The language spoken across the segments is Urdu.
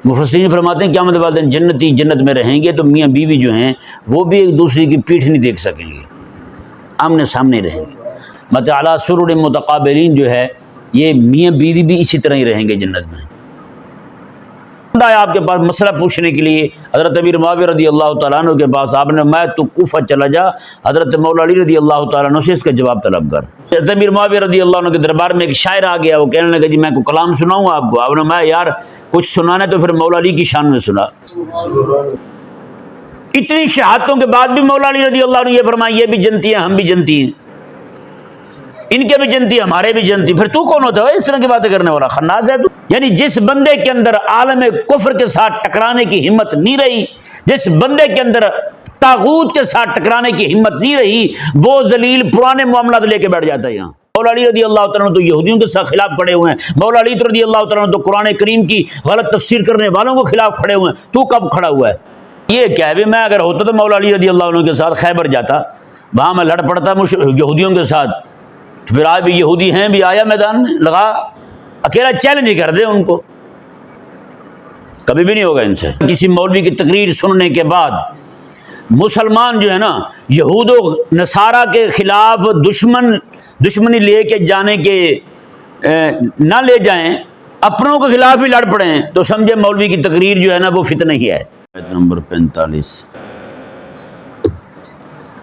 مفسرین فرماتے ہیں قیامت والے دن جنتی جنت میں رہیں گے تو میاں بیوی جو ہیں وہ بھی ایک دوسرے کی پیٹھ نہیں دیکھ سکیں گے، آمنے سامنے رہیں گے۔ متعالی سرر متقابلین جو ہے یہ میاں بیوی بھی اسی طرح ہی رہیں گے جنت میں۔ آیا آپ کے پاس مسئلہ پوچھنے کے لیے حضرت امیر معاویہ رضی اللہ تعالیٰ عنہ کے پاس، آپ نے میں تو کوفہ چلا جا، حضرت مولا علی رضی اللہ تعالیٰ عنہ سے اس کا جواب طلب کر۔ حضرت امیر معاویہ رضی اللہ عنہ کے دربار میں ایک شاعر آ گیا، وہ کہنے لگا جی میں کو کلام سناؤں آپ کو؟ آپ نے میں یار کچھ سنانے تو پھر مولا علی کی شان میں سنا۔ اتنی شہادتوں کے بعد بھی مولا علی رضی اللہ عنہ یہ فرمائے یہ بھی جنتی ہیں ہم بھی جنتی ہیں، ان کے بھی جنتی ہمارے بھی جنتی، پھر تو کون ہوتا ہے اس طرح کی باتیں کرنے والا؟ خناس ہے تو۔ یعنی جس بندے کے اندر عالم کفر کے ساتھ ٹکرانے کی ہمت نہیں رہی، جس بندے کے اندر طاغوت کے ساتھ ٹکرانے کی ہمت نہیں رہی، وہ ذلیل پرانے معاملات لے کے بیٹھ جاتا ہے یہاں۔ مولا علی رضی اللہ تعالیٰ عنہ تو یہودیوں کے ساتھ خلاف کھڑے ہوئے ہیں، مولا علی رضی اللہ تعالیٰ عنہ تو قرآن کریم کی غلط تفسیر کرنے والوں کو خلاف کھڑے ہوئے ہیں، تو کب کھڑا ہوا ہے؟ یہ کیا ہے؟ میں اگر ہوتا تو مولا علی رضی اللہ عنہ کے ساتھ خیبر جاتا، وہاں میں لڑ پڑتا یہودیوں کے ساتھ، تو پھر آج بھی یہودی ہیں بھی آیا میدان میں لگا، اکیلا چیلنج ہی کر دے ان کو، کبھی بھی نہیں ہوگا ان سے۔ کسی مولوی کی تقریر سننے کے بعد مسلمان جو ہے نا یہود و نصارہ کے خلاف دشمنی لے کے جانے کے نہ لے جائیں، اپنوں کے خلاف ہی لڑ پڑیں، تو سمجھے مولوی کی تقریر جو ہے نا وہ فتنہ ہی ہے۔ آیت نمبر 45،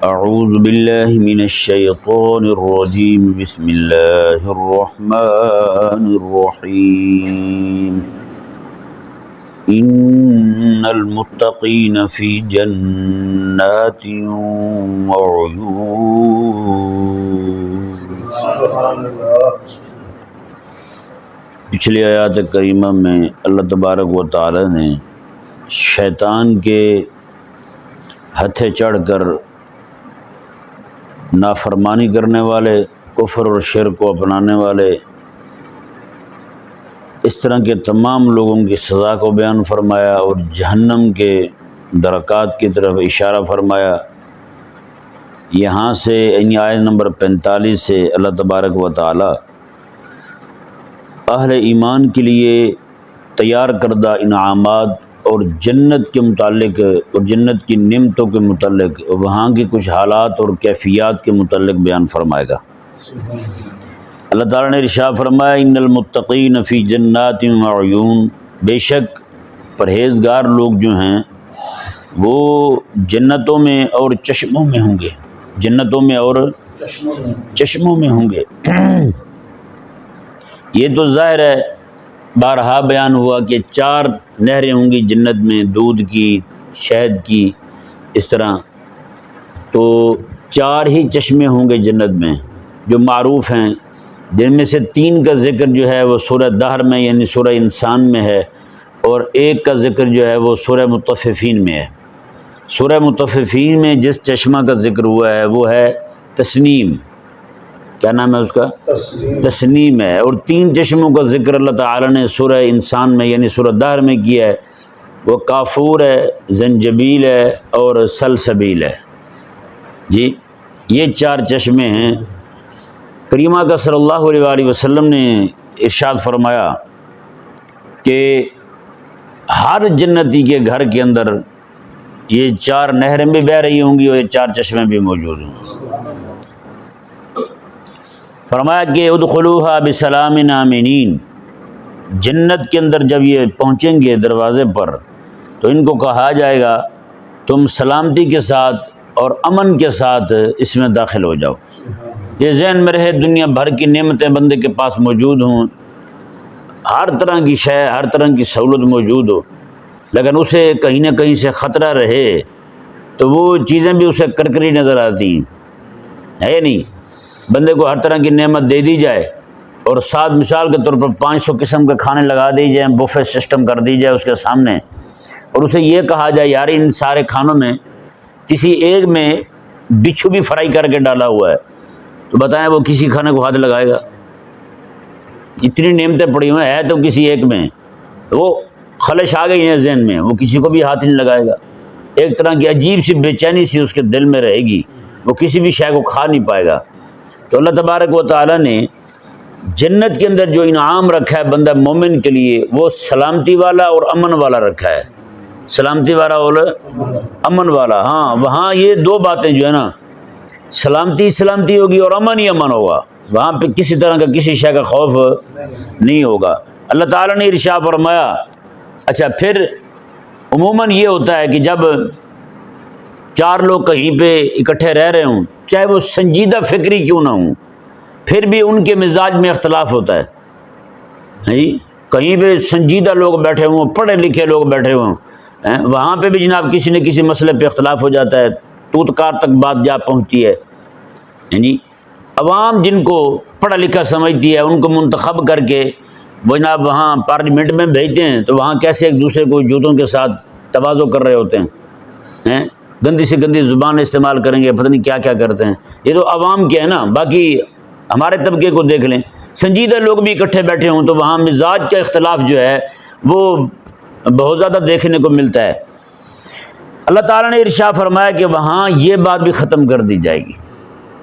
اعوذ باللہ من الشیطان الرجیم، بسم اللہ الرحمن الرحیم، ان المتقین فی جنات وعیون۔ پچھلی آیات کریمہ میں اللہ تبارک و تعالی نے شیطان کے ہتھے چڑھ کر نافرمانی کرنے والے، کفر اور شرک کو اپنانے والے، اس طرح کے تمام لوگوں کی سزا کو بیان فرمایا اور جہنم کے درکات کی طرف اشارہ فرمایا۔ یہاں سے یعنی آیت نمبر 45 سے اللہ تبارک و تعالی اہل ایمان کے لیے تیار کردہ انعامات اور جنت کے متعلق اور جنت کی نعمتوں کے متعلق، وہاں کی کچھ حالات اور کیفیات کے متعلق بیان فرمائے گا۔ اللہ تعالیٰ نے ارشاد فرمایا ان المتقین فی جنات وعیون، بے شک پرہیزگار لوگ جو ہیں وہ جنتوں میں اور چشموں میں ہوں گے، جنتوں میں اور چشموں میں ہوں گے۔ یہ تو ظاہر ہے، بارہا بیان ہوا کہ 4 نہریں ہوں گی جنت میں، دودھ کی، شہد کی، اس طرح تو 4 ہی چشمے ہوں گے جنت میں جو معروف ہیں، جن میں سے 3 کا ذکر جو ہے وہ سورہ دہر میں یعنی سورہ انسان میں ہے، اور 1 کا ذکر جو ہے وہ سورہ مطففین میں ہے۔ سورہ مطففین میں جس چشمہ کا ذکر ہوا ہے وہ ہے تسنیم، کیا نام ہے اس کا؟ تسنیم ہے، اور 3 چشموں کا ذکر اللہ تعالیٰ نے سورہ انسان میں یعنی سورہ دہر میں کیا ہے، وہ کافور ہے، زنجبیل ہے اور سلسبیل ہے۔ جی یہ 4 چشمے ہیں۔ کریمہ کا صلی اللہ علیہ وآلہ وسلم نے ارشاد فرمایا کہ ہر جنتی کے گھر کے اندر یہ 4 نہریں بھی بہہ رہی ہوں گی اور یہ 4 چشمے بھی موجود ہوں گے۔ فرمایا کہ ادخلوها بسلام آمنین، جنت کے اندر جب یہ پہنچیں گے دروازے پر تو ان کو کہا جائے گا تم سلامتی کے ساتھ اور امن کے ساتھ اس میں داخل ہو جاؤ۔ یہ ذہن میں رہے دنیا بھر کی نعمتیں بندے کے پاس موجود ہوں، ہر طرح کی شے، ہر طرح کی سہولت موجود ہو، لیکن اسے کہیں نہ کہیں سے خطرہ رہے تو وہ چیزیں بھی اسے کرکری نظر آتی ہیں، ہے نہیں؟ بندے کو ہر طرح کی نعمت دے دی جائے اور ساتھ مثال کے طور پر 500 قسم کے کھانے لگا دی جائیں، بفے سسٹم کر دی جائے اس کے سامنے، اور اسے یہ کہا جائے یار ان سارے کھانوں میں کسی ایک میں بچھو بھی فرائی کر کے ڈالا ہوا ہے، تو بتائیں وہ کسی کھانے کو ہاتھ لگائے گا؟ اتنی نعمتیں پڑی ہوئے ہیں تو کسی ایک میں وہ خلش آ گئی ہیں ذہن میں، وہ کسی کو بھی ہاتھ نہیں لگائے گا۔ ایک طرح کی عجیب سی بے چینی سی اس کے دل میں رہے گی، وہ کسی بھی شے کو کھا نہیں پائے گا۔ تو اللہ تبارک و تعالیٰ نے جنت کے اندر جو انعام رکھا ہے بندہ مومن کے لیے وہ سلامتی والا اور امن والا رکھا ہے، سلامتی والا اور امن والا۔ ہاں وہاں یہ دو باتیں جو ہے نا، سلامتی ہوگی اور امن ہی امن ہوگا، وہاں پہ کسی طرح کا کسی شے کا خوف نہیں ہوگا۔ اللہ تعالیٰ نے ارشاد فرمایا۔ اچھا پھر عموماً یہ ہوتا ہے کہ جب چار لوگ کہیں پہ اکٹھے رہ رہے ہوں، چاہے وہ سنجیدہ فکری کیوں نہ ہوں، پھر بھی ان کے مزاج میں اختلاف ہوتا ہے۔ جی کہیں پہ سنجیدہ لوگ بیٹھے ہوں، پڑھے لکھے لوگ بیٹھے ہوں، وہاں پہ بھی جناب کسی نہ کسی مسئلے پہ اختلاف ہو جاتا ہے، توت کار تک بات جا پہنچتی ہے۔ یعنی عوام جن کو پڑھا لکھا سمجھتی ہے ان کو منتخب کر کے وہ جناب وہاں پارلیمنٹ میں بھیجتے ہیں، تو وہاں کیسے ایک دوسرے کو جوتوں کے ساتھ تواضع کر رہے ہوتے ہیں، گندی سے گندی زبان استعمال کریں گے، پتہ نہیں کیا کیا کرتے ہیں۔ یہ تو عوام کے ہے نا، باقی ہمارے طبقے کو دیکھ لیں، سنجیدہ لوگ بھی اکٹھے بیٹھے ہوں تو وہاں مزاج کا اختلاف جو ہے وہ بہت زیادہ دیکھنے کو ملتا ہے۔ اللہ تعالیٰ نے ارشاد فرمایا کہ وہاں یہ بات بھی ختم کر دی جائے گی۔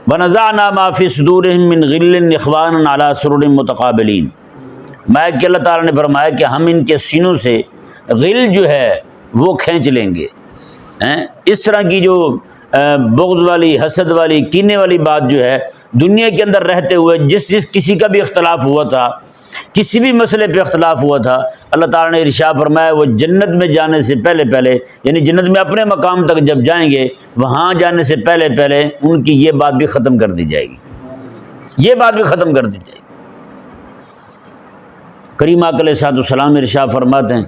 وَنَزَعْنَا مَا فِي صُدُورِهِم مِّن غِلٍّ إِخْوَانًا عَلَىٰ سُرُرٍ مُتَقَابِلِينَ۔ میں کہ اللہ تعالیٰ نے فرمایا کہ ہم ان کے سینوں سے غل جو ہے وہ کھینچ لیں گے۔ اس طرح کی جو بغض والی، حسد والی، کینے والی بات جو ہے دنیا کے اندر رہتے ہوئے جس کسی کا بھی اختلاف ہوا تھا، کسی بھی مسئلے پہ اختلاف ہوا تھا، اللہ تعالیٰ نے ارشاد فرمایا وہ جنت میں جانے سے پہلے یعنی جنت میں اپنے مقام تک جب جائیں گے وہاں جانے سے پہلے ان کی یہ بات بھی ختم کر دی جائے گی، یہ بات بھی ختم کر دی جائے گی۔ کریم آقا علیہ السلام ارشاد فرماتے ہیں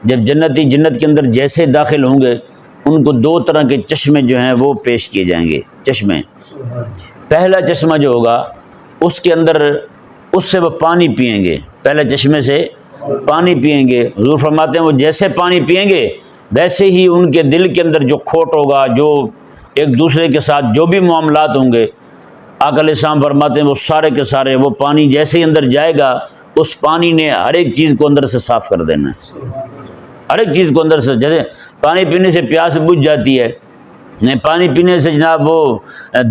جب جنتی جنت کے اندر جیسے داخل ہوں گے ان کو دو طرح کے چشمے جو ہیں وہ پیش کیے جائیں گے۔ چشمے، پہلا چشمہ جو ہوگا اس کے اندر اس سے وہ پانی پئیں گے، پہلے چشمے سے پانی پئیں گے۔ حضور فرماتے ہیں وہ جیسے پانی پئیں گے ویسے ہی ان کے دل کے اندر جو کھوٹ ہوگا، جو ایک دوسرے کے ساتھ جو بھی معاملات ہوں گے، آقا علیہ السلام فرماتے ہیں وہ سارے کے سارے وہ پانی جیسے ہی اندر جائے گا اس پانی نے ہر ایک چیز کو اندر سے صاف کر دینا ہے، ہر ایک چیز کو اندر سے۔ جیسے پانی پینے سے پیاس بجھ جاتی ہے، پانی پینے سے جناب وہ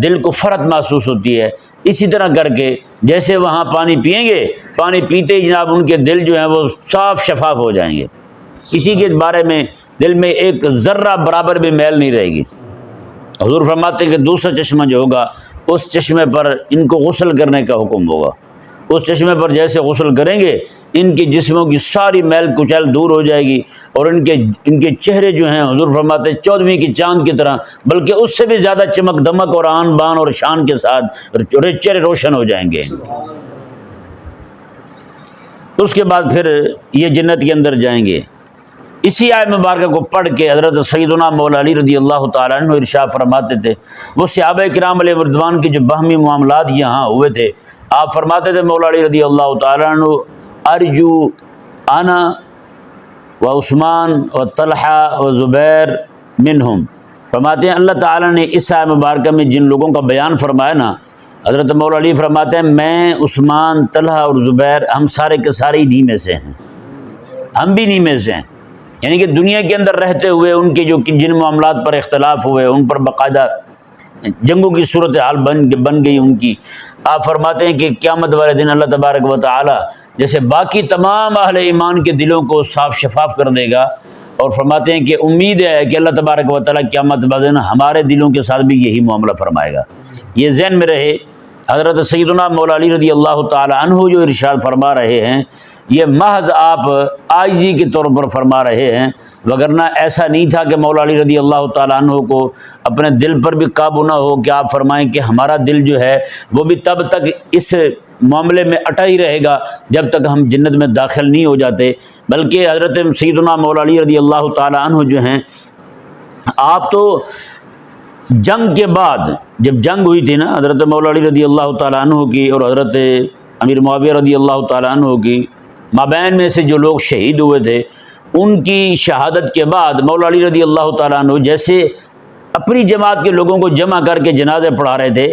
دل کو فرحت محسوس ہوتی ہے، اسی طرح کر کے جیسے وہاں پانی پئیں گے، پانی پیتے ہی جناب ان کے دل جو ہیں وہ صاف شفاف ہو جائیں گے، کسی کے بارے میں دل میں ایک ذرہ برابر بھی میل نہیں رہے گی۔ حضور فرماتے ہیں کہ دوسرا چشمہ جو ہوگا اس چشمے پر ان کو غسل کرنے کا حکم ہوگا، اس چشمے پر جیسے غسل کریں گے ان کے جسموں کی ساری میل کچیل دور ہو جائے گی، اور ان کے چہرے جو ہیں حضور فرماتے ہیں 14ویں کی چاند کی طرح بلکہ اس سے بھی زیادہ چمک دمک اور آن بان اور شان کے ساتھ چہرے روشن ہو جائیں گے۔ اس کے بعد پھر یہ جنت کے اندر جائیں گے۔ اسی آیت مبارکہ کو پڑھ کے حضرت سیدنا مولا علی رضی اللہ تعالیٰ عنہ ارشاد فرماتے تھے، وہ صحابہ کرام علیہ رضوان کے جو باہمی معاملات یہاں ہوئے تھے، آپ فرماتے تھے مولا علی رضی اللہ تعالیٰ عنہ ارجو انا و عثمان و طلحہ و زبیر منہم، فرماتے ہیں اللہ تعالیٰ نے اس آیت مبارکہ میں جن لوگوں کا بیان فرمایا نا، حضرت مولا علی فرماتے ہیں میں، عثمان، طلحہ اور زبیر ہم سارے کے سارے انہی میں سے ہیں، ہم بھی انہی میں سے ہیں۔ یعنی کہ دنیا کے اندر رہتے ہوئے ان کے جو جن معاملات پر اختلاف ہوئے ان پر باقاعدہ جنگوں کی صورتحال بن گئی ان کی، آپ فرماتے ہیں کہ قیامت والے دن اللہ تبارک و تعالی جیسے باقی تمام اہل ایمان کے دلوں کو صاف شفاف کر دے گا، اور فرماتے ہیں کہ امید ہے کہ اللہ تبارک و تعالی قیامت والے دن ہمارے دلوں کے ساتھ بھی یہی معاملہ فرمائے گا۔ یہ ذہن میں رہے، حضرت سیدنا مولا علی رضی اللہ تعالی عنہ جو ارشاد فرما رہے ہیں یہ محض آپ عاجزی کے طور پر فرما رہے ہیں، وگرنہ ایسا نہیں تھا کہ مولا علی رضی اللہ تعالیٰ عنہ کو اپنے دل پر بھی قابو نہ ہو کہ آپ فرمائیں کہ ہمارا دل جو ہے وہ بھی تب تک اس معاملے میں اٹا ہی رہے گا جب تک ہم جنت میں داخل نہیں ہو جاتے، بلکہ حضرت سیدنا مولا علی رضی اللہ تعالیٰ عنہ جو ہیں آپ تو جنگ کے بعد جب جنگ ہوئی تھی نا حضرت مولا علی رضی اللہ تعالیٰ عنہ کی اور حضرت امیر معاویہ رضی اللہ تعالیٰ عنہ کی مابین میں سے جو لوگ شہید ہوئے تھے ان کی شہادت کے بعد مولا علی رضی اللہ تعالیٰ عنہ جیسے اپنی جماعت کے لوگوں کو جمع کر کے جنازے پڑھا رہے تھے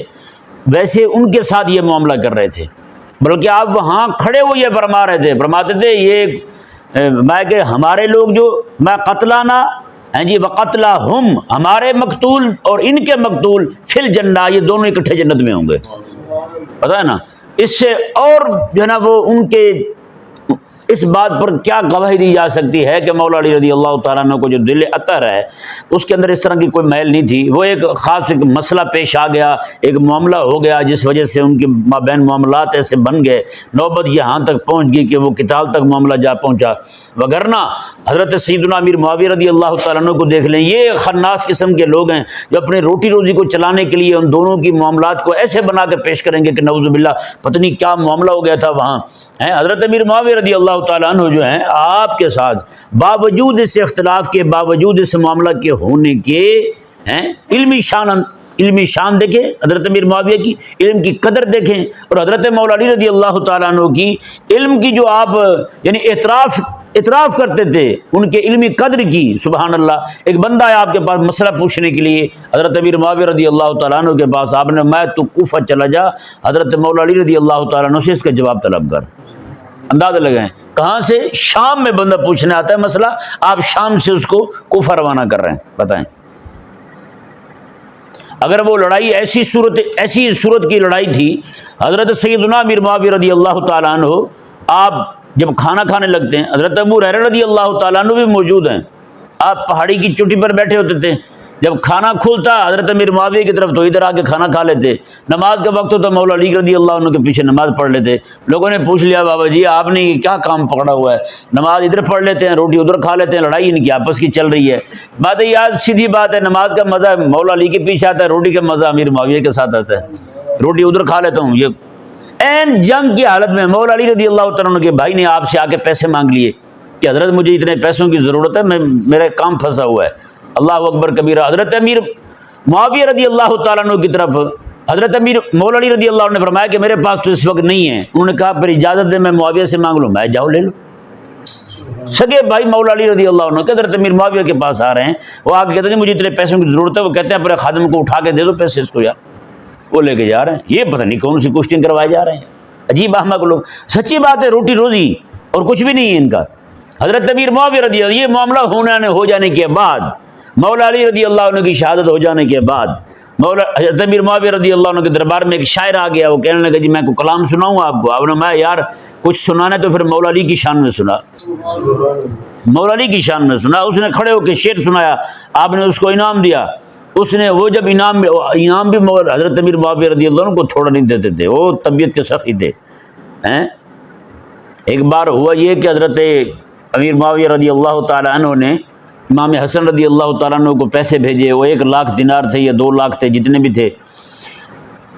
ویسے ان کے ساتھ یہ معاملہ کر رہے تھے، بلکہ آپ وہاں کھڑے ہوئے یہ فرما رہے تھے، فرماتے تھے یہ میں کہ ہمارے لوگ جو میں قتلانا ہیں جی وقتلا ہم، ہمارے مقتول اور ان کے مقتول فی الجنہ، یہ دونوں اکٹھے جنت میں ہوں گے، پتہ ہے نا۔ اس سے اور جو ہے نا وہ ان کے اس بات پر کیا گواہی دی جا سکتی ہے کہ مولا علی رضی اللہ تعالیٰ عنہ کو جو دل اطہر ہے اس کے اندر اس طرح کی کوئی میل نہیں تھی. وہ ایک خاص ایک مسئلہ پیش آ گیا، ایک معاملہ ہو گیا جس وجہ سے ان کے مابین معاملات ایسے بن گئے، نوبت یہاں تک پہنچ گئی کہ وہ قتال تک معاملہ جا پہنچا. وگرنہ حضرت سیدنا امیر معاویہ رضی اللہ تعالیٰ عنہ کو دیکھ لیں، یہ خناس قسم کے لوگ ہیں جو اپنے روٹی روزی کو چلانے کے لیے ان دونوں کی معاملات کو ایسے بنا کے پیش کریں گے کہ نعوذ باللہ پتہ نہیں کیا معاملہ ہو گیا تھا وہاں. حضرت امیر معاویہ رضی اللہ تعالیٰ عنہ جو ہیں آپ کے ساتھ باوجود اس اختلاف کے، باوجود اس معاملہ کے ہونے کے علمی شان دیکھیں حضرت امیر معاویہ کی، علم کی قدر دیکھیں، اور حضرت مولا علی رضی اللہ تعالیٰ عنہ کی علم کی جو آپ یعنی اعتراف کرتے تھے ان کے علمی قدر کی. سبحان اللہ، ایک بندہ ہے آپ کے پاس مسئلہ پوچھنے کے لیے، حضرت امیر معاویہ رضی اللہ تعالیٰ عنہ کے پاس، آپ نے میں تو کوفہ چلا جا، حضرت مولا علی رضی اللہ تعالیٰ عنہ سے اس کا جواب طلب کر. اندازہ لگائیں کہاں سے؟ شام میں بندہ پوچھنے آتا ہے مسئلہ، آپ شام سے اس کو کوفہ روانہ کر رہے ہیں. بتائیں اگر وہ لڑائی ایسی صورت کی لڑائی تھی، حضرت سیدنا امیر معاویہ رضی اللہ تعالیٰ عنہ آپ جب کھانا کھانے لگتے ہیں، حضرت ابو ہریرہ رضی اللہ تعالیٰ عنہ بھی موجود ہیں، آپ پہاڑی کی چوٹی پر بیٹھے ہوتے تھے، جب کھانا کھلتا حضرت امیر معاویہ کی طرف تو ادھر آ کے کھانا کھا لیتے، نماز کا وقت ہوتا مولا علی رضی اللہ عنہ کے پیچھے نماز پڑھ لیتے. لوگوں نے پوچھ لیا بابا جی آپ نے یہ کیا کام پکڑا ہوا ہے، نماز ادھر پڑھ لیتے ہیں روٹی ادھر کھا لیتے ہیں، لڑائی ان کی آپس کی چل رہی ہے. بات ہے یار سیدھی بات ہے، نماز کا مزہ مولا علی کے پیچھے آتا ہے، روٹی کا مزہ امیر معاویہ کے ساتھ آتا ہے، روٹی ادھر کھا لیتا ہوں. یہ این جنگ کی حالت میں مولا علی رضی اللہ تعالیٰ عنہ کے بھائی نے آپ سے آ کے پیسے مانگ لیے کہ حضرت مجھے اتنے پیسوں کی ضرورت ہے، میرا کام پھنسا ہوا ہے. اللہ اکبر کبیرہ. حضرت امیر معاویہ رضی اللہ تعالیٰ عنہ کی طرف حضرت امیر مولا علی رضی اللہ عنہ نے فرمایا کہ میرے پاس تو اس وقت نہیں ہے. انہوں نے کہا پھر اجازت دے میں معاویہ سے مانگ لوں. میں جاؤ لے لو. سگے بھائی مولا علی رضی اللہ عنہ کے حضرت امیر معاویہ کے پاس آ رہے ہیں، وہ آ کے کہتے ہیں مجھے اتنے پیسوں کی ضرورت ہے. وہ کہتے ہیں پورے خادم کو اٹھا کے دے دو پیسے اس کو یار. وہ لے کے جا رہے ہیں، یہ پتہ نہیں کون سی کوشچن کروائے جا رہے ہیں. عجیب احمق لوگ. سچی بات ہے روٹی روزی اور کچھ بھی نہیں ہے ان کا. حضرت امیر معاویہ رضی اللہ، یہ معاملہ ہو جانے کے بعد، مولا علی رضی اللہ عنہ کی شہادت ہو جانے کے بعد، حضرت امیر معاویہ رضی اللہ عنہ کے دربار میں ایک شاعر آ گیا. وہ کہنے لگا جی میں کو کلام سناؤں آپ کو. آپ نے میں یار کچھ سنانا تو پھر مولا علی کی شان میں سنا، مولا علی کی شان میں سنا. اس نے کھڑے ہو کے شعر سنایا، آپ نے اس کو انعام دیا. اس نے وہ جب انعام بھی حضرت امیر معاویہ رضی اللہ عنہ کو تھوڑا نہیں دیتے تھے، وہ طبیعت کے سخی تھے. ایک بار ہوا یہ کہ حضرت امیر معاویہ رضی اللہ تعالیٰ عنہ نے امام حسن رضی اللہ تعالیٰ عنہ کو پیسے بھیجے. وہ 1 لاکھ دینار تھے یا 2 لاکھ تھے، جتنے بھی تھے.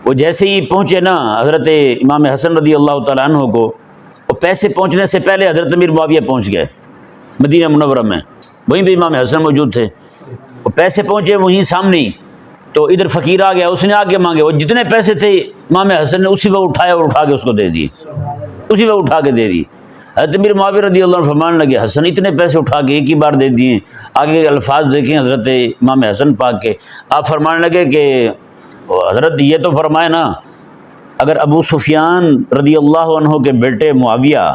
وہ جیسے ہی پہنچے نا حضرت امام حسن رضی اللہ تعالیٰ عنہ کو، وہ پیسے پہنچنے سے پہلے حضرت امیر معاویہ پہنچ گئے مدینہ منورہ میں. وہیں پہ امام حسن موجود تھے. وہ پیسے پہنچے وہیں سامنے ہی، تو ادھر فقیر آ گیا، اس نے آ کے مانگے. وہ جتنے پیسے تھے امام حسن نے اسی وقت اٹھایا اور اٹھا کے اس کو دے دیے، اسی وقت اٹھا کے دے دی. حضرت امیر معاویہ رضی اللہ عنہ فرمانے لگے حسن اتنے پیسے اٹھا کے ایک ہی بار دے دیے. آگے کے الفاظ دیکھیں حضرت امام حسن پاک کے. آپ فرمانے لگے کہ حضرت یہ تو فرمائے نا، اگر ابو سفیان رضی اللہ عنہ کے بیٹے معاویہ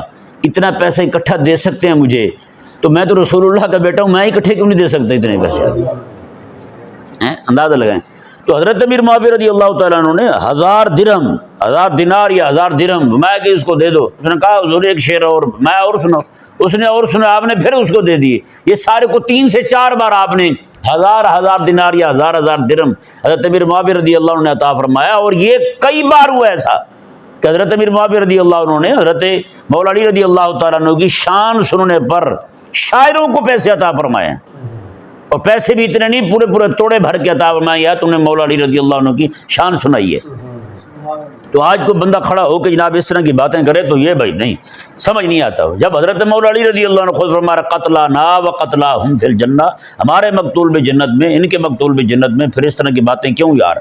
اتنا پیسہ اکٹھا دے سکتے ہیں مجھے، تو میں تو رسول اللہ کا بیٹا ہوں، میں اکٹھے کیوں نہیں دے سکتا اتنے پیسے؟ اندازہ لگائیں. تو حضرت امیر معاویہ رضی اللہ تعالیٰ عنہ نے 1000 درہم، 1000 دینار یا 1000 درہم میں کہ اس کو دے دو. اس نے کہا حضور ایک شعر اور میں اور سنو. اس نے اور سنا، آپ نے پھر اس کو دے دیے. یہ سارے کو 3 سے 4 بار آپ نے 1000 دینار یا 1000 درہم حضرت امیر معاویہ رضی اللہ عنہ نے عطا فرمایا. اور یہ کئی بار ہوا ایسا کہ حضرت امیر معاویہ رضی اللہ عنہ نے حضرت مولا علی رضی اللہ تعالیٰ عنہ کی شان سننے پر شاعروں کو پیسے عطا فرمائے. اور پیسے بھی اتنے نہیں، پورے توڑے بھر کے عطا فرمائے. یا تم نے مولا علی رضی اللہ عنہ کی شان سنائی ہے. تو آج کوئی بندہ کھڑا ہو کہ جناب اس طرح کی باتیں کرے تو یہ بھائی نہیں سمجھ نہیں آتا. جب حضرت مولا علی رضی اللہ عنہ خود فرمایا قتلانا و قتلاہم فی الجنہ، ہمارے مقتول بھی جنت میں، ان کے مقتول بھی جنت میں، پھر اس طرح کی باتیں کیوں یار؟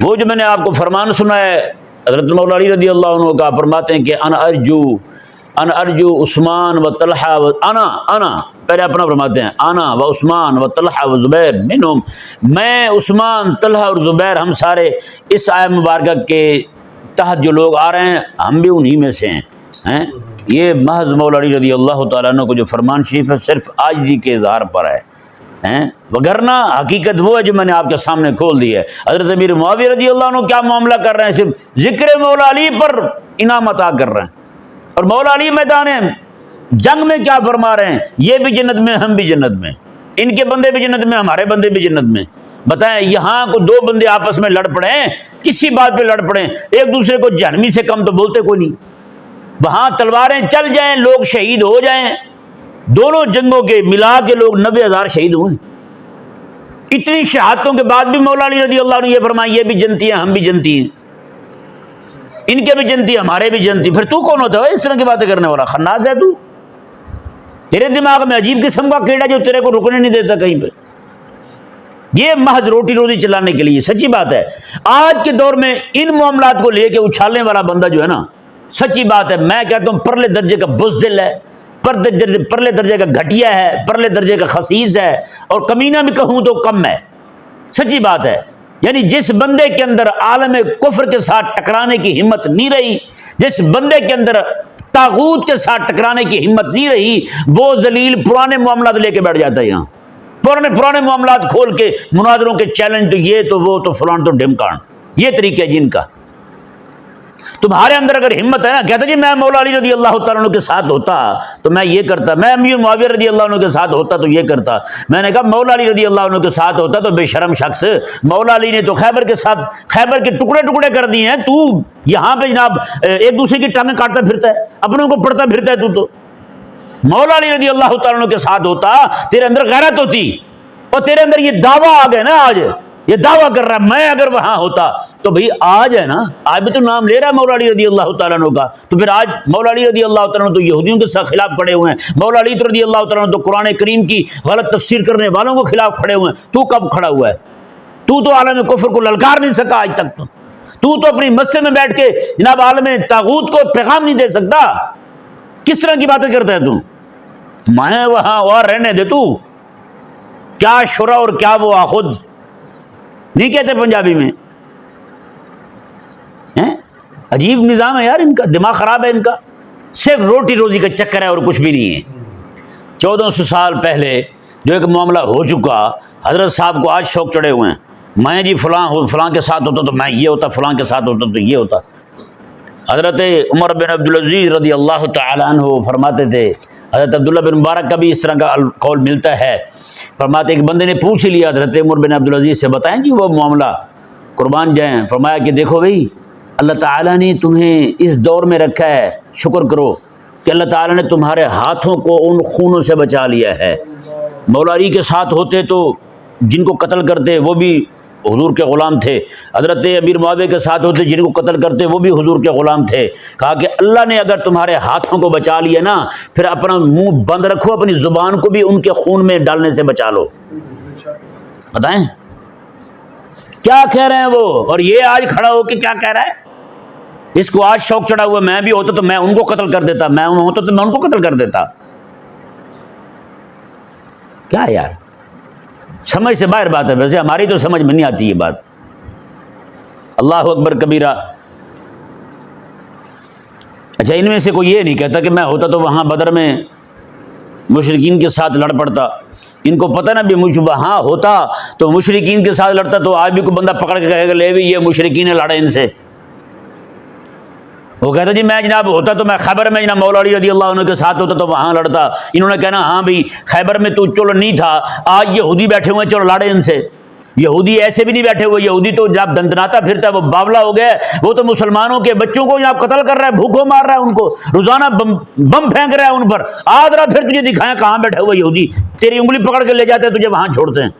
وہ جو میں نے آپ کو فرمان سنا ہے حضرت مولا علی رضی اللہ عنہ کا، فرماتے ہیں کہ انا ارجو عثمان و طلحہ و انا پہلے اپنا فرماتے ہیں انا و عثمان و طلحہ و زبیر منہم، میں عثمان طلحہ اور زبیر ہم سارے اس آیت مبارکہ کے تحت جو لوگ آ رہے ہیں ہم بھی انہی میں سے ہیں. یہ محض مولا علی رضی اللہ تعالیٰ عنہ کو جو فرمان شریف ہے صرف عاجزی کے اظہار پر ہے. وگرنہ حقیقت وہ ہے جو میں نے آپ کے سامنے کھول دی ہے۔ حضرت امیر معاویہ رضی اللہ عنہ کیا معاملہ کر رہے ہیں، صرف ذکر مولا علی پر انعام عطا کر رہے ہیں، اور مولا علی میدان جنگ میں کیا فرما رہے ہیں، یہ بھی جنت میں، ہم بھی جنت میں، ان کے بندے بھی جنت میں، ہمارے بندے بھی جنت میں۔ بتائیں یہاں کو دو بندے آپس میں لڑ پڑے ہیں، کسی بات پہ لڑ پڑے ہیں، ایک دوسرے کو جہنمی سے کم تو بولتے کوئی نہیں، وہاں تلواریں چل جائیں، لوگ شہید ہو جائیں، دونوں جنگوں کے ملا کے لوگ 90,000 شہید ہوئے۔ اتنی شہادتوں کے بعد بھی مولا علی رضی اللہ عنہ یہ فرمائے یہ بھی جنتی ہیں، ہم بھی جنتی ہیں، ان کے بھی جنتی، ہمارے بھی جنتی۔ پھر تو کون ہوتا ہے اس طرح کی باتیں کرنے والا؟ خناس ہے تو، تیرے دماغ میں عجیب قسم کا کیڑا جو تیرے کو رکنے نہیں دیتا کہیں پہ، یہ محض روٹی روزی چلانے کے لیے۔ سچی بات ہے آج کے دور میں ان معاملات کو لے کے اچھالنے والا بندہ جو ہے نا، سچی بات ہے میں کہتا ہوں پرلے درجے کا بزدل ہے، پرلے درجے کا گھٹیا ہے، پرلے درجے کا خسیس ہے، اور کمینہ بھی کہوں تو کم ہے۔ سچی بات ہے، یعنی جس بندے کے اندر عالم کفر کے ساتھ ٹکرانے کی ہمت نہیں رہی، جس بندے کے اندر طاغوت کے ساتھ ٹکرانے کی ہمت نہیں رہی، وہ ذلیل پرانے معاملات لے کے بیٹھ جاتا ہے۔ یہاں پرانے معاملات کھول کے مناظروں کے چیلنج، تو یہ تو وہ تو فلان تو ڈھمکان، یہ طریقہ ہے جن کا۔ تمہارے اندر اگر ہمت ہے نا، کہتا جی میں مولا علی رضی اللہ تعالیٰ عنہ کے ساتھ ہوتا تو میں یہ کرتا، میں امیر معاویہ رضی اللہ عنہ کے ساتھ ہوتا تو یہ کرتا۔ میں نے کہا مولا علی رضی اللہ عنہ کے ساتھ ہوتا تو بے شرم شخص، مولا علی نے تو خیبر کے ٹکڑے کر دیے ہیں، تو یہاں پہ جناب ایک دوسرے کی ٹانگیں کاٹتا پھرتا ہے، اپنوں کو پڑھتا پھرتا ہے۔ تو مولا علی رضی اللہ تعالیٰ عنہ کے ساتھ ہوتا، تیرے اندر غیرت ہوتی، اور تیرے اندر یہ دعویٰ آ گیا نا، آج یہ دعویٰ کر رہا ہے میں اگر وہاں ہوتا تو بھئی آج ہے نا، آج بھی تو نام لے رہا ہے مولا علی رضی اللہ تعالیٰ عنہ کا، تو پھر آج مولا علی رضی اللہ تعالیٰ عنہ تو یہودیوں کے ساتھ خلاف کھڑے ہوئے ہیں، مولا علی رضی اللہ تعالیٰ عنہ تو قرآن کریم کی غلط تفسیر کرنے والوں کو خلاف کھڑے ہوئے ہیں۔ تو کب کھڑا ہوا ہے؟ تو عالم کفر کو للکار نہیں سکا آج تک، تو اپنی مسجد میں بیٹھ کے جناب عالم طاغوت کو پیغام نہیں دے سکتا۔ کس طرح کی باتیں کرتا ہے تو؟ میں وہاں اور رہنے دے، تو کیا شرع اور کیا وہ خود نہیں کہتے پنجابی میں؟ عجیب نظام ہے یار ان کا، دماغ خراب ہے ان کا، صرف روٹی روزی کا چکر ہے اور کچھ بھی نہیں ہے۔ 1400 سال پہلے جو ایک معاملہ ہو چکا، حضرت صاحب کو آج شوق چڑھے ہوئے ہیں، میں جی فلاں کے ساتھ ہوتا تو میں یہ ہوتا، فلاں کے ساتھ ہوتا تو یہ ہوتا۔ حضرت عمر بن عبدالعزیز رضی اللہ تعالیٰ عنہ فرماتے تھے، حضرت عبداللہ بن مبارک کا بھی اس طرح کا قول ملتا ہے، فرماتے ایک بندے نے پوچھ لیا حضرت عمر بن عبدالعزیز سے، بتائیں جی وہ معاملہ، قربان جائیں۔ فرمایا کہ دیکھو بھئی اللہ تعالیٰ نے تمہیں اس دور میں رکھا ہے، شکر کرو کہ اللہ تعالیٰ نے تمہارے ہاتھوں کو ان خونوں سے بچا لیا ہے۔ مولا علی کے ساتھ ہوتے تو جن کو قتل کرتے وہ بھی حضور کے غلام تھے، حضرت امیر معاویہ کے ساتھ ہوتے جن کو قتل کرتے وہ بھی حضور کے غلام تھے۔ کہا کہ اللہ نے اگر تمہارے ہاتھوں کو بچا لیا نا، پھر اپنا منہ بند رکھو، اپنی زبان کو بھی ان کے خون میں ڈالنے سے بچا لو۔ بتائیں کیا کہہ رہے ہیں وہ، اور یہ آج کھڑا ہو کے کیا کہہ رہا ہے؟ اس کو آج شوق چڑھا ہوا میں بھی ہوتا تو میں ان کو قتل کر دیتا، میں ہوتا تو میں ان کو قتل کر دیتا۔ کیا یار، سمجھ سے باہر بات ہے، ویسے ہماری تو سمجھ میں نہیں آتی یہ بات۔ اللہ اکبر کبیرہ۔ اچھا ان میں سے کوئی یہ نہیں کہتا کہ میں ہوتا تو وہاں بدر میں مشرکین کے ساتھ لڑ پڑتا، ان کو پتہ نا بھی مجھ وہاں ہوتا تو مشرکین کے ساتھ لڑتا تو آج بھی کوئی بندہ پکڑ کے کہے گا لے بھی یہ مشرکین لڑے ان سے۔ وہ کہتا جی میں جناب ہوتا تو میں خیبر میں جناب مولا علی رضی اللہ عنہ کے ساتھ ہوتا تو وہاں لڑتا۔ انہوں نے کہنا ہاں بھئی خیبر میں تو چلو نہیں تھا، آج یہودی بیٹھے ہوئے چلو لڑے ان سے۔ یہودی ایسے بھی نہیں بیٹھے ہوئے، یہودی تو جناب دندناتا پھرتا ہے، وہ باولا ہو گیا ہے، وہ تو مسلمانوں کے بچوں کو جناب قتل کر رہا ہے، بھوکوں مار رہا ہے، ان کو روزانہ بم پھینک رہا ہے ان پر۔ آدھرا پھر تجھے دکھائیں کہاں بیٹھے ہوئے یہودی، تیری انگلی پکڑ کے لے جاتے ہیں تجھے وہاں چھوڑتے ہیں۔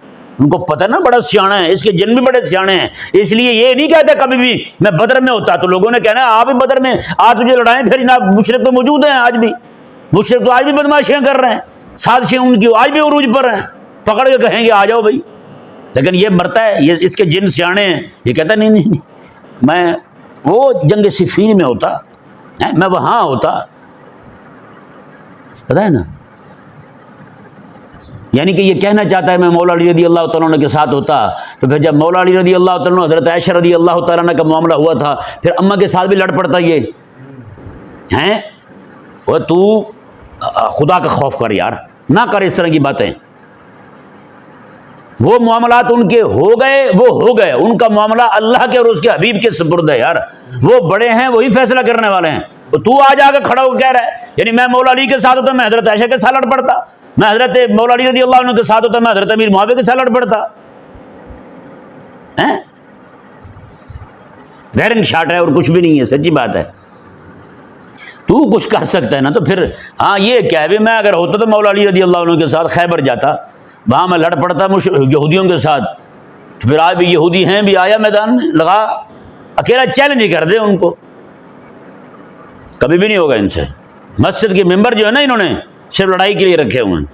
ان کو پتہ نا بڑا سیانا ہے، اس کے جن بھی بڑے سیانے ہیں، اس لیے یہ نہیں کہتا کبھی بھی میں بدر میں ہوتا تو لوگوں نے کہنا ہے آپ بھی بدر میں آج تجھے لڑائیں، پھر جناب مشرک تو موجود ہیں، آج بھی مشرک تو آج بھی بدماشیاں کر رہے ہیں، سازشیں ان کی آج بھی عروج پر ہیں، پکڑ کے کہیں گے آ جاؤ بھائی، لیکن یہ مرتا ہے، یہ اس کے جن سیانے ہیں، یہ کہتا نہیں میں وہ جنگ صفین میں ہوتا، میں وہاں ہوتا، پتہ ہے نا۔ یعنی کہ یہ کہنا چاہتا ہے میں مولا علی رضی اللہ تعالیٰ عنہ کے ساتھ ہوتا، تو پھر جب مولا علی رضی اللہ تعالیٰ عنہ حضرت عائشہ رضی اللہ تعالیٰ عنہ کا معاملہ ہوا تھا، پھر اماں کے ساتھ بھی لڑ پڑتا یہ ہیں۔ وہ تو خدا کا خوف کر یار، نہ کر اس طرح کی باتیں۔ وہ معاملات ان کے ہو گئے، وہ ہو گئے، ان کا معاملہ اللہ کے اور اس کے حبیب کے سپرد ہے یار، وہ بڑے ہیں، وہی فیصلہ کرنے والے ہیں۔ تو آ جا کے کھڑا ہو کے کہہ رہا ہے یعنی میں مولا علی کے ساتھ ہوتا میں حضرت عائشہ کے ساتھ لڑ پڑتا، میں حضرت مولا علی رضی اللہ عنہ کے ساتھ ہوتا میں حضرت امیر معاویہ کے ساتھ لڑ پڑتا۔ ویرنگ شاٹ ہے اور کچھ بھی نہیں ہے، سچی بات ہے۔ تو کچھ کر سکتا ہے نا، تو پھر ہاں یہ کیا ہے، میں اگر ہوتا تو مولا علی رضی اللہ عنہ کے ساتھ خیبر جاتا، وہاں میں لڑ پڑتا یہودیوں کے ساتھ، تو پھر آج بھی یہودی ہیں بھی آیا میدان میں لگا، اکیلا چیلنج ہی کر دے ان کو، کبھی بھی نہیں ہوگا ان سے۔ مسجد کے ممبر جو ہے نا انہوں نے صرف لڑائی کے لیے رکھے ہوئے ہیں۔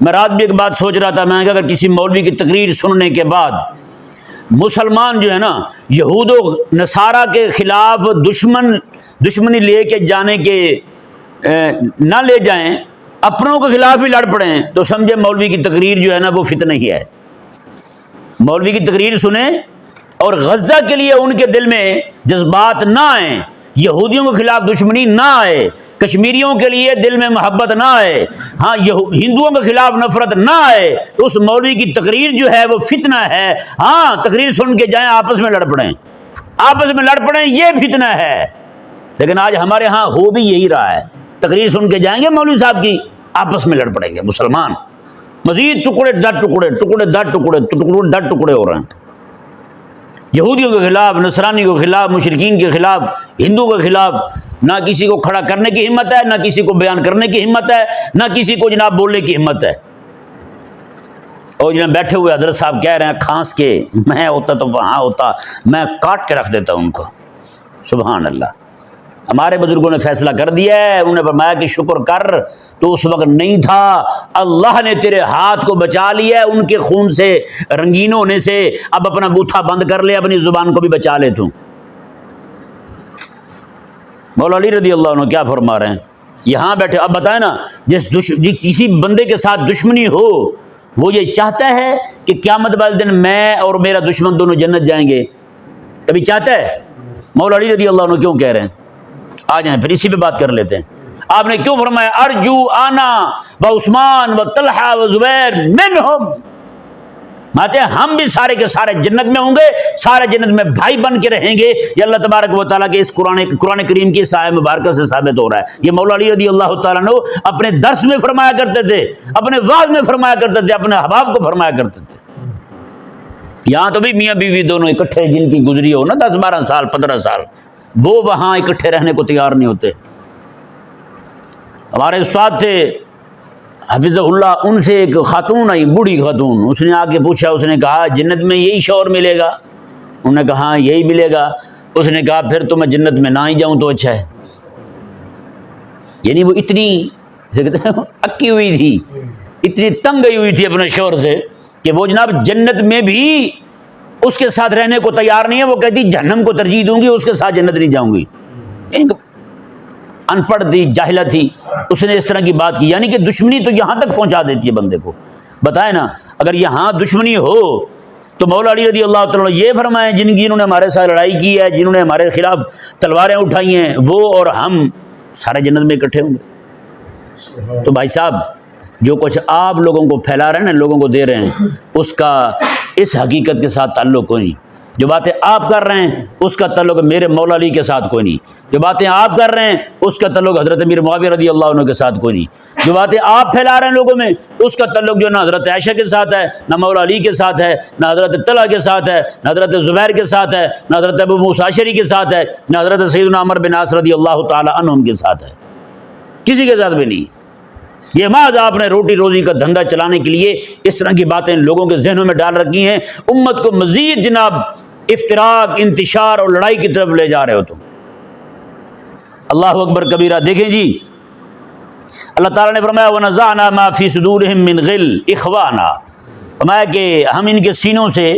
میں رات بھی ایک بات سوچ رہا تھا، میں کہ اگر کسی مولوی کی تقریر سننے کے بعد مسلمان جو ہے نا یہود و نصارہ کے خلاف دشمنی لے کے جانے کے نہ لے جائیں، اپنوں کے خلاف ہی لڑ پڑیں، تو سمجھے مولوی کی تقریر جو ہے نا وہ فتنہ ہی ہے۔ مولوی کی تقریر سنیں اور غزہ کے لیے ان کے دل میں جذبات نہ آئیں، یہودیوں کے خلاف دشمنی نہ آئے، کشمیریوں کے لیے دل میں محبت نہ آئے، ہاں ہندوؤں کے خلاف نفرت نہ آئے، تو اس مولوی کی تقریر جو ہے وہ فتنہ ہے۔ ہاں تقریر سن کے جائیں، آپس میں لڑ پڑیں، آپس میں لڑ پڑیں، یہ فتنہ ہے۔ لیکن آج ہمارے ہاں ہو بھی یہی رہا ہے، تقریر سن کے جائیں گے مولوی صاحب کی، آپس میں لڑ پڑیں گے مسلمان، مزید ٹکڑے در ٹکڑے، ٹکڑے در ٹکڑے، ٹکڑے در ٹکڑے ہو رہے ہیں، یہودیوں کے خلاف، نصرانیوں کے خلاف، مشرکین کے خلاف، ہندو کے خلاف۔ نہ کسی کو کھڑا کرنے کی ہمت ہے، نہ کسی کو بیان کرنے کی ہمت ہے، نہ کسی کو جناب بولنے کی ہمت ہے۔ اور جناب بیٹھے ہوئے حضرت صاحب کہہ رہے ہیں کھانس کے، میں ہوتا تو وہاں ہوتا، میں کاٹ کے رکھ دیتا ان کو۔ سبحان اللہ، ہمارے بزرگوں نے فیصلہ کر دیا ہے، انہوں نے فرمایا کہ شکر کر، تو اس وقت نہیں تھا، اللہ نے تیرے ہاتھ کو بچا لیا ہے ان کے خون سے، رنگین ہونے سے، اب اپنا بوتھا بند کر لے، اپنی زبان کو بھی بچا لے تو۔ مولا علی رضی اللہ عنہ کیا فرما رہے ہیں یہاں بیٹھے؟ اب بتائیں نا، کسی بندے کے ساتھ دشمنی ہو، وہ یہ چاہتا ہے کہ قیامت والے دن میں اور میرا دشمن دونوں جنت جائیں گے؟ کبھی چاہتا ہے؟ مولا علی رضی اللہ عنہ کیوں کہہ رہے ہیں؟ آ جائیں پھر اسی پہ بات کر لیتے ہیں۔ آپ نے کیوں فرمایا ارجو آنا و عثمان و طلحہ و زبیر منہم؟ ماتے ہم بھی سارے کے سارے جنت میں ہوں گے، سارے جنت میں بھائی بن کے رہیں گے۔ یہ اللہ تبارک و تعالیٰ کے اس قرآن کریم کی اس آیت مبارکہ سے ثابت ہو رہا ہے۔ یہ مولا علی رضی اللہ تعالیٰ عنہ اپنے درس میں فرمایا کرتے تھے، اپنے وعظ میں فرمایا کرتے تھے، اپنے احباب کو فرمایا کرتے تھے۔ یہاں تو بھی میاں بیوی دونوں اکٹھے جن کی گزری ہو نا 10-12 سال 15 سال، وہ وہاں اکٹھے رہنے کو تیار نہیں ہوتے۔ ہمارے استاد تھے حفظ اللہ، ان سے ایک خاتون آئی، بوڑھی خاتون، اس نے آ کے پوچھا، اس نے کہا جنت میں یہی شوہر ملے گا؟ انہوں نے کہا ہاں یہی ملے گا۔ اس نے کہا پھر تو میں جنت میں نہ ہی جاؤں تو اچھا ہے۔ یعنی وہ اتنی اکی ہوئی تھی، اتنی تنگ گئی ہوئی تھی اپنے شوہر سے کہ وہ جناب جنت میں بھی اس کے ساتھ رہنے کو تیار نہیں ہے۔ وہ کہتی جہنم کو ترجیح دوں گی، اس کے ساتھ جنت نہیں جاؤں گی۔ ان پڑھ تھی، جاہلہ تھی، اس نے اس طرح کی بات کی۔ یعنی کہ دشمنی تو یہاں تک پہنچا دیتی ہے بندے کو۔ بتائیں نا، اگر یہاں دشمنی ہو تو مولا علی رضی اللہ تعالیٰ یہ فرمائیں جنہوں نے ہمارے ساتھ لڑائی کی ہے، جنہوں نے ہمارے خلاف تلواریں اٹھائی ہیں، وہ اور ہم سارے جنت میں اکٹھے ہوں گے۔ تو بھائی صاحب جو کچھ آپ لوگوں کو پھیلا رہے ہیں نا، لوگوں کو دے رہے ہیں، اس کا اس حقیقت کے ساتھ تعلق کوئی نہیں۔ جو باتیں آپ کر رہے ہیں اس کا تعلق میرے مولا علی کے ساتھ کوئی نہیں۔ جو باتیں آپ کر رہے ہیں اس کا تعلق حضرت امیر معاویہ رضی اللہ عنہ کے ساتھ کوئی نہیں۔ جو باتیں آپ پھیلا رہے ہیں لوگوں میں، اس کا تعلق جو نہ حضرت عائشہ کے ساتھ ہے، نہ مولا علی کے ساتھ ہے، نہ حضرت طلحہ کے ساتھ ہے، نہ حضرت زبیر کے ساتھ ہے، نہ حضرت ابو موسیٰ اشعری کے ساتھ ہے، نہ حضرت سیدنا عمر بن عاص رضی اللہ تعالی عنہم کے ساتھ ہے، کسی کے ساتھ بھی نہیں۔ یہ محض آپ نے روٹی روزی کا دھندا چلانے کے لیے اس طرح کی باتیں لوگوں کے ذہنوں میں ڈال رکھی ہیں، امت کو مزید جناب افتراق، انتشار اور لڑائی کی طرف لے جا رہے ہو تم۔ اللہ اکبر کبیرہ۔ دیکھیں جی، اللہ تعالیٰ نے فرمایا وَنَزَعْنَا مَا فِي صُدُورِهِم مِّن غِلٍّ إِخْوَانًا، فرمایا کہ ہم ان کے سینوں سے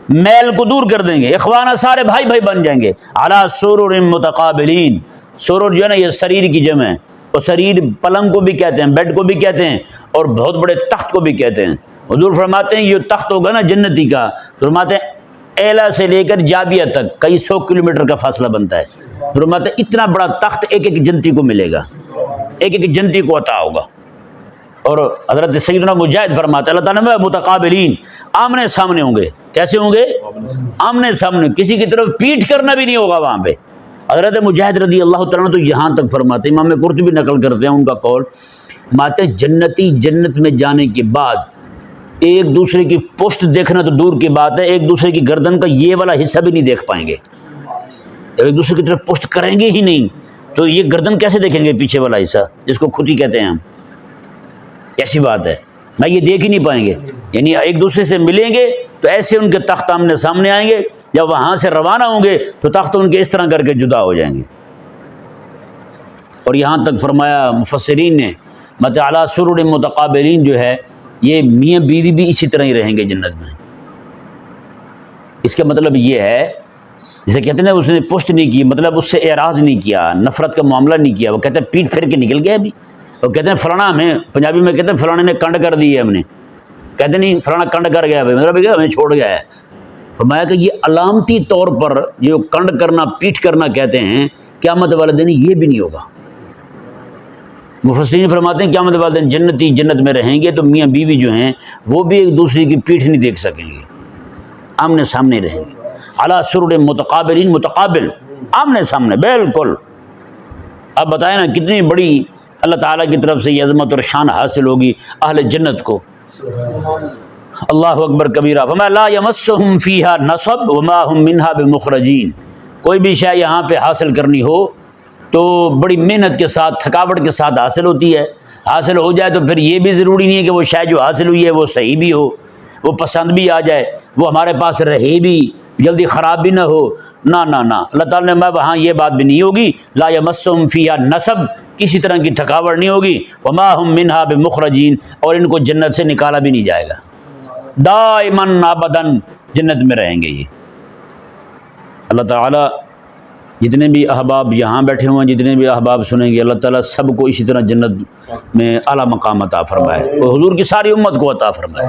میل کو دور کر دیں گے، اخوانا سارے بھائی بھائی بن جائیں گے، عَلَىٰ سُرُرٍ مُتَقَابِلِينَ، سرور جو ہے نا یہ سریر کی جمع ہے، اور سریر پلنگ کو بھی کہتے ہیں، بیڈ کو بھی کہتے ہیں، اور بہت بڑے تخت کو بھی کہتے ہیں۔ حضور فرماتے ہیں یہ تخت ہوگا نا جنتی کا، فرماتے ہیں ایلا سے لے کر جابیہ تک کئی 100 کلومیٹر کا فاصلہ بنتا ہے۔ فرماتے ہیں اتنا بڑا تخت ایک ایک جنتی کو ملے گا، ایک ایک جنتی کو عطا ہوگا۔ اور حضرت سیدنا مجاہد فرماتے اللہ تعالیٰ نے متقابلین، آمنے سامنے ہوں گے. کیسے ہوں گے؟ آمنے سامنے، کسی کی طرف پیٹھ کرنا بھی نہیں ہوگا وہاں پہ. حضرت مجاہد رضی اللہ تعالیٰ عنہ تو یہاں تک فرماتے، امام قرطبی نقل کرتے ہیں ان کا قول، ماتے جنتی جنت میں جانے کے بعد ایک دوسرے کی پشت دیکھنا تو دور کی بات ہے، ایک دوسرے کی گردن کا یہ والا حصہ بھی نہیں دیکھ پائیں گے. ایک دوسرے کی طرف پشت کریں گے ہی نہیں تو یہ گردن کیسے دیکھیں گے؟ پیچھے والا حصہ جس کو کھوتی کہتے ہیں ہم، کیسی بات ہے؟ میں یہ دیکھ ہی نہیں پائیں گے. یعنی ایک دوسرے سے ملیں گے تو ایسے ان کے تخت آمنے سامنے آئیں گے، جب وہاں سے روانہ ہوں گے تو تخت ان کے اس طرح کر کے جدا ہو جائیں گے. اور یہاں تک فرمایا مفسرین نے مت علی سرر متقابلین جو ہے یہ میاں بیوی بھی اسی طرح ہی رہیں گے جنت میں. اس کا مطلب یہ ہے جسے کہتے ہیں اس نے پشت نہیں کی، مطلب اس سے اعراض نہیں کیا، نفرت کا معاملہ نہیں کیا. وہ کہتے ہیں پیٹ پھر کے نکل گیا ابھی. وہ کہتے ہیں فلانا ہمیں، پنجابی میں کہتے ہیں فلانے نے کنڈ کر دی ہے، ہم نے کہتے نہیں فلانا کنڈ کر گیا، مطلب ہمیں چھوڑ گیا ہے. فرمایا کہ یہ علامتی طور پر جو کنڈ کرنا پیٹ کرنا کہتے ہیں قیامت والے دن یہ بھی نہیں ہوگا. مفسرین فرماتے ہیں قیامت والے دن جنتی جنت میں رہیں گے تو میاں بیوی جو ہیں وہ بھی ایک دوسرے کی پیٹھ نہیں دیکھ سکیں گے، آمنے سامنے رہیں گے. علی سرر متقابلین، متقابل آمنے سامنے بالکل. اب بتائیں نا کتنی بڑی اللہ تعالیٰ کی طرف سے یہ عظمت اور شان حاصل ہوگی اہل جنت کو. اللہ اکبر کبیرہ. فما لا یمسہم فیہا نصب وما ہم منہا بمخرجین. کوئی بھی شے یہاں پہ حاصل کرنی ہو تو بڑی محنت کے ساتھ تھکاوٹ کے ساتھ حاصل ہوتی ہے. حاصل ہو جائے تو پھر یہ بھی ضروری نہیں ہے کہ وہ شے جو حاصل ہوئی ہے وہ صحیح بھی ہو، وہ پسند بھی آ جائے، وہ ہمارے پاس رہے بھی، جلدی خراب بھی نہ ہو. نہ نہ نہ، اللہ تعالیٰ نے وہاں یہ بات بھی نہیں ہوگی. لا یمسہم فیہا نصب، کسی طرح کی تھکاوٹ نہیں ہوگی. وما ہم منہا بمخرجین، اور ان کو جنت سے نکالا بھی نہیں جائے گا. دائماً ابداً جنت میں رہیں گے یہ. اللہ تعالیٰ جتنے بھی احباب یہاں بیٹھے ہوئے ہیں، جتنے بھی احباب سنیں گے، اللہ تعالیٰ سب کو اسی طرح جنت میں اعلیٰ مقام عطا فرمائے اور حضور کی ساری امت کو عطا فرمائے.